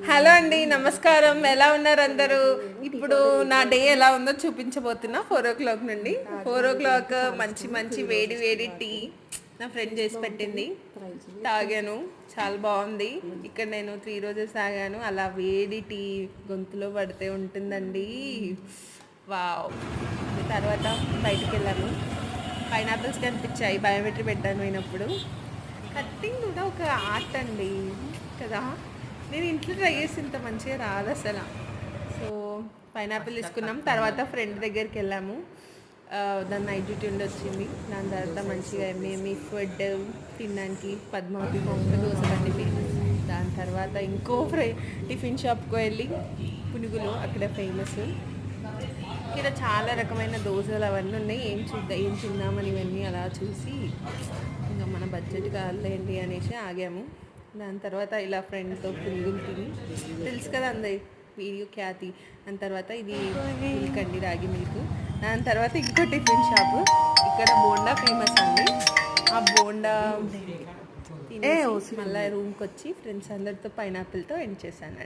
Hello అండి, నమస్కారం. ఎలా ఉన్నారు అందరూ? ఇప్పుడు నా డే ఎలా ఉందో చూపించబోతున్నా. 4 o'clock నుండి 4 o'clock మంచి మంచి వేడి వేడి టీ నా ఫ్రెండ్ చేసి పెట్టింది. తాగాను, చాలా బాగుంది. ఇక్కడ నేను 3 రోజెస్ తాగాను. అలా వేడి టీ గొంతులో పడితే ఉంటుందండి. వావ్. తర్వాత బయటికి వెళ్ళాము. పైనాపిల్స్ కనిపించాయి, బయోమెట్రీ పెట్టాను అయినప్పుడు. కట్టింగ్ కూడా ఒక ఆర్ట్ అండి కదా. నేను ఇంట్లో ట్రై చేసి ఇంత మంచిగా రాదు అసలు. సో పైనాపిల్ తీసుకున్నాం. తర్వాత ఫ్రెండ్ దగ్గరికి వెళ్ళాము. దాని నైట్ డ్యూటీ ఉండి వచ్చింది. దాని తర్వాత మంచిగా మేము ఫుడ్ తినడానికి పద్మావతి బొంగ దోశ బండి ఫేమస్. దాని తర్వాత ఇంకో టిఫిన్ షాప్కి వెళ్ళి పునుగులు అక్కడ ఫేమస్. ఇక్కడ చాలా రకమైన దోశలు అవన్నీ ఉన్నాయి. ఏం తిందామని ఇవన్నీ అలా చూసి ఇంకా మన బడ్జెట్ కాదులేండి అనేసి ఆగాము. దాని తర్వాత ఇలా ఫ్రెండ్తో పునుగులు తిని, తెలుసు కదా అందరి వీడియో ఖ్యాతి. దాని తర్వాత ఇది మిల్క్ అండి, రాగి మిల్క్. దాని తర్వాత ఇంకో టిఫిన్ షాపు. ఇక్కడ బోండా ఫేమస్ అండి. ఆ బోండా తినేసి మళ్ళీ రూమ్కి వచ్చి ఫ్రెండ్స్ అందరితో పైనాపిల్తో ఎండ్ చేశాను.